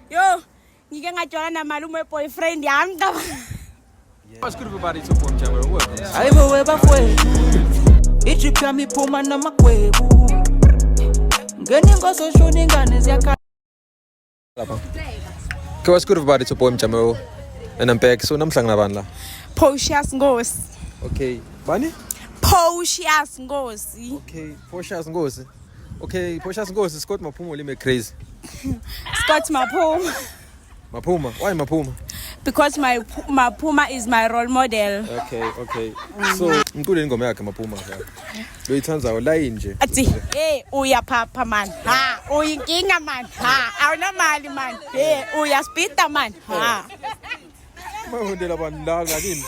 Yo, ngike ngajola na malume boyfriend yami ka. What's good everybody to Point Camera Work? Aibo weba fwe Ichipya miphuma namagwebu Ngeni ngoso shuni ngane ziyakhala Okay, what's good everybody to Point Camera and I'm back. So namhlanga nabani la? Portia's Ngosi. Okay, bani? Portia's Ngosi. Okay, Portia's Ngosi. Okay, Portia's Ngosi Scott Maphuma lime crazy. Scott Maphuma. Maphuma, why Maphuma? Because my Maphuma is my role model. Okay. So mkhulu ingoma yakhe Maphuma la. Lo ithanza line nje. Athi, hey, uyaphapha man. Ha, uyinkinga man. Ha, awunamali man. Hey, uyaspita man. Ha. Mahondela abantu la ngakini.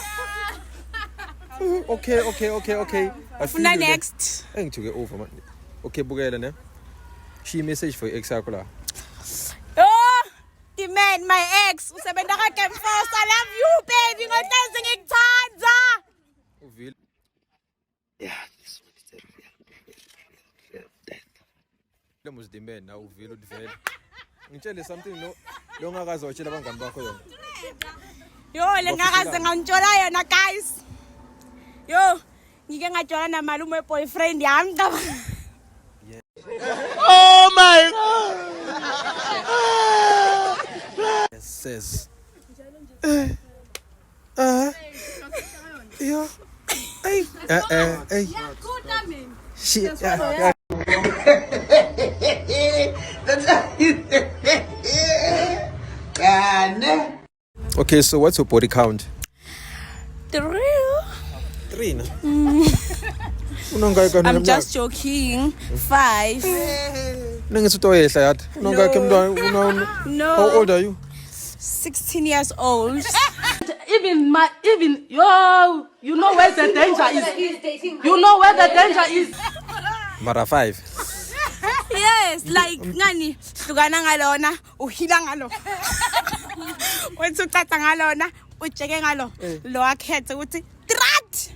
Okay. Funa next. Engithuke over man. Okay, bukela ne. She message for ex yakho la. Oh, the man, my ex. Usebenza ka Camp Force. I love you, baby. Ngothenze ngikuthanda. Uvile. Yeah, this one is the real death. Lo must the man now uvile udivele. Ngitshele something lo ngakaze watshela abangani bakho yona. Yo, lengakaze ngantjola yona guys. Yo, ngike ngajola na malume boyfriend yami ka. Oh my God! Yes, says. Yo. Hey. Shit. Okay, so what's your body count? 3. 3 na. Unongaka I'm just joking. 5. Nangisutoyehla yathi. Unongaka mntwana No. How old are you? 16 years old. Even yo, you know where the danger is. You know where the danger is. Mara 5. Yes, like ngani hlukana ngalona, uhila ngalo. Wenza ucatha ngalona, ujeke ngalo. Lo akhethe ukuthi trat.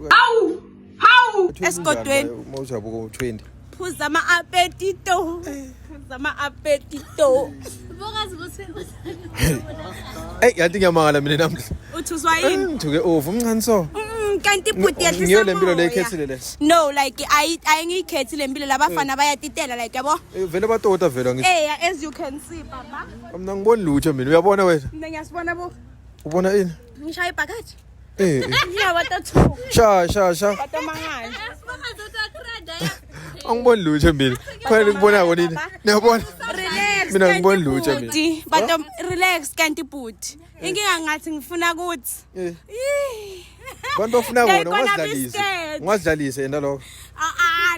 How? Esigodweni. Mawujabuka 20. Phuza ama-apetito. Hey, yathi ngiyamangala mina namhla. Uthi uzwa yini? Ngithuke over umncane so. Kanti ibhuti yehlisa Ngiyo lempilo le ikhethile le. No, like ayingikhethi lempilo labafana bayatitela like yabo. Vele batota vela ngithi. As you can see baba. Mina ngiboni lutho mina. Uyabona wena? Mina ngiyasibona bo. Ubona ini? Ngishaya ibhakathi. Ngiyabathathu. Sha. Batamangani. Angiboni lutho mina. Khona ngibona konini. Niyabona? Relax. Mina ngiboni lutho mina. Batam relax kanti ibhuti. Inkinga ngathi ngifuna ukuthi. Bantu bafuna bona ungazidlalise yena lokho.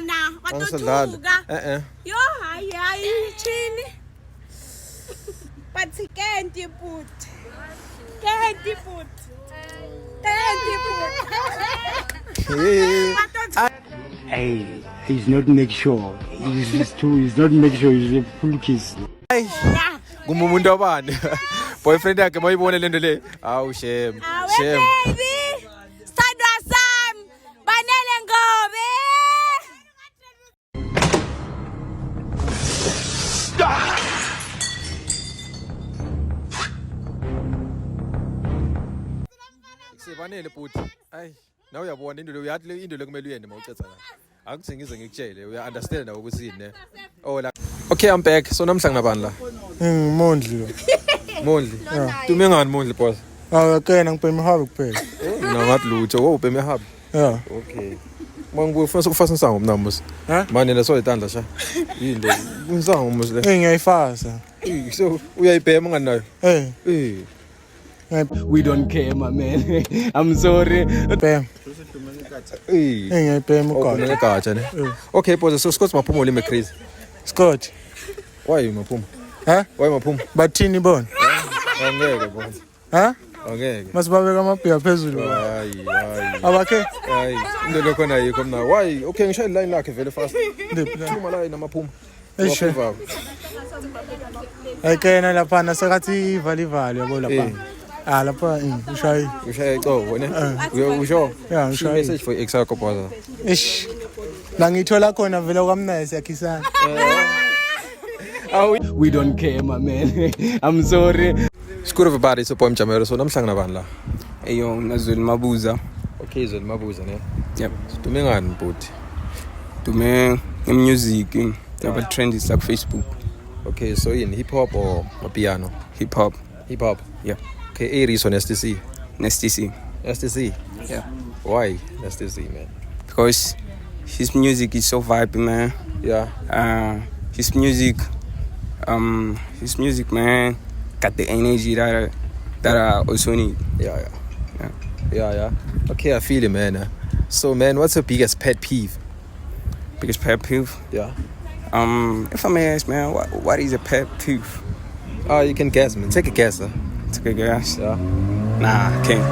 Na, watothuka. Yo, hayi chini. But can't you put? Hey, he's not make sure. He's not make sure. He's a full kiss. Hey. Ngumuntu wabani? Boyfriend yakhe mayibone lento le. Awu shame. Baby. Sithandwa sami. Banele ngobe. Sibanele bhuti. Ay, nawe uyabona into le uyathi le into le kumele uyende mawucetha la. Akuthi ngize ngikutshele, uya understand nawe ukuthi ne. Oh la. Okay, I'm back. So namhlanga nabani la? Ngimondli lo. Mondli. Tume ngani Mondli boss? Akena ngipema habi kuphela. Mina ngathi lutho, wo ubheme hub. Yeah. Okay. Mangibufuna ukufasa insango mina musi. Manje leso itandla sha. Yini le? Insango musi le. Ngiyayifasa. So uyayibhema ngani nayo? We don't care, my man. I'm sorry. Bam. Ngiyayibhema ugogo. Ngiyagatsha ne. Okay, boss, so Scott Maphuma lime crazy. Scott. Why Maphuma? Why Maphuma? Bathini bona? Angeke boss. Angeke. Masibabeka amabhiya phezulu. Hayi. Abakhe? Hayi, into lokho nayo yikho mina. Why? Okay, ngishaya line lakhe vele fast. Thuma la namaphuma. Eshe. Ayikena lapha nasakathi ivalivali yabo lapha. Lapha ushaya icobo ne. Usho. Yeah, ushaya message for ex yakho boss. Ish. La ngithola khona vele kwamnesi yakhisana. We don't care, my man. I'm sorry. Skur everybody, it's a poem Jamero. So namhlanga nabani la? Ayo, Nazul Mabuza. Okay, so mabuza ne. Yep. Dume ngani bhuti? Dume music, but trend is like Facebook. Okay, so in hip hop or piano? Hip hop. Hip hop. Yeah. Okay, Aries on STC. STC. STC. Yeah. Why STC, man? Because his music is so vibey, man. Yeah. His music, man, got the energy that I also need. Yeah. Okay, I feel it, man. So, man, what's your biggest pet peeve? Biggest pet peeve? Yeah. If I may ask, man, what is a pet peeve? Oh, you can guess, man. Take a guess, huh? Take a guess. Yeah. Nah, I can't.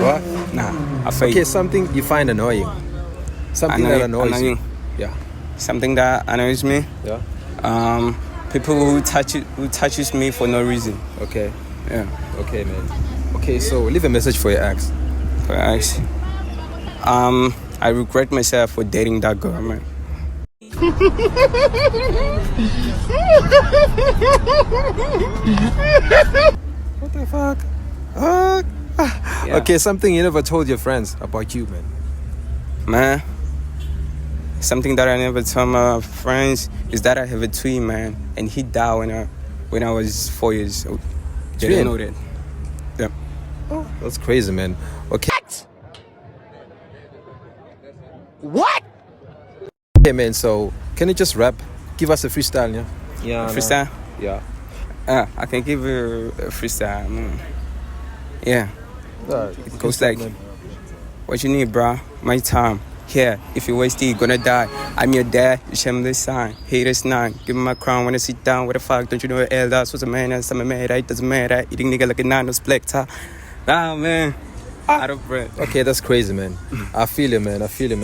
What? Nah, I fake. Okay, something you find annoying. Something that annoys you. Yeah. Something that annoys me. Yeah. People who touches me for no reason. Okay. Yeah. Okay, man. Okay, so leave a message for your ex. For your ex. I regret myself for dating that girl, man. What the fuck? Yeah. Okay, something you never told your friends about you, man. Man, something that I never told my friends is that I have a twin, man, and he died when I was 4 years old. They didn't know that. Yeah. Oh, that's crazy, man. Okay. What? Okay, man. So, can you just rap? Give us a freestyle, yeah? Yeah. Freestyle? Yeah. I can give you a freestyle, man. Yeah. It goes like, what you need, bro? My time. Here, if you waste it, you gonna die. I'm your dad, you shameless sign. Haters 9, give me my crown when I sit down. What the fuck, don't you know what elders was a man? I'm a man, it doesn't matter. Eating nigga like a nine, no split top. Nah, man. Out of breath. Okay, that's crazy, man. I feel it, man. I feel it.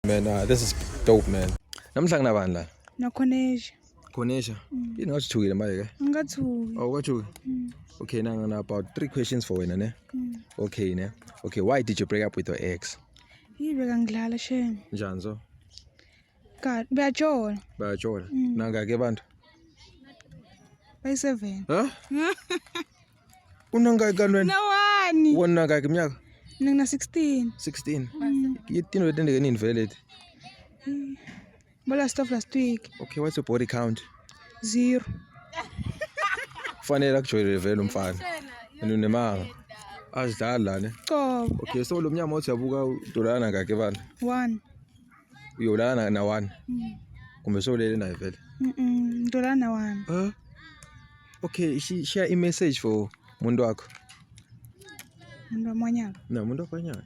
Man, this is dope, man. Namhlanga nabani la? Nakhonesha. Khonesha. You know thukile manje ke? Ngathuki. Oh, kwathuki. Okay, now about 3 questions for wena, ne? Okay, ne? Okay, why did you break up with your ex? Yibeka ngidlala shem. Njani so? God, bayajola. Bayajola. Nangaki abantu? Bayi7. Huh? Unangaki kanwena? Nawani? Wona nangaki iminyaka? Ngina 16. 16. Yitini wetendeke nini vele? Last week. Okay, what's your body count? 0. Kufanele akujoyele vele umfana. Unemanga. Azidlala ne. Qobo. Okay, so lo mnyama othi yabuka udolana ngaki bani? 1. Uyolana na 1. Kumbe solele naye vele. Ndolana na 1. Okay, share a message for umuntu wakho. Umuntu wamanyaka. Na umuntu wamanyaka.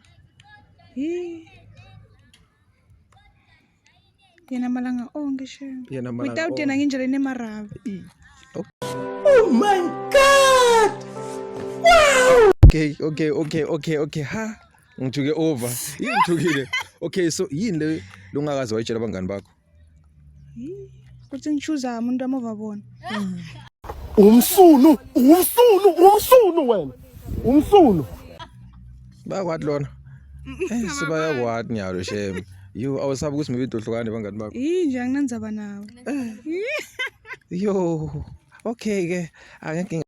Yena malanga onke shem. Yena malanga. Without yena nginjela nemaraba. Oh my God! Okay. Ha. Ngithuke over. Ngithukile. Okay, so yini le lungakazi wayitshela abangani bakho? Kuthi ngichuza umuntu amova bona. Umsunu wena. Umsunu. Bakwathi lona. Sibayakwathi nyalo shem. You awusabi ukuthi maybe udohlukane bangani bakho. Nje anginanzaba nawe. Yo. Okay ke. Angeke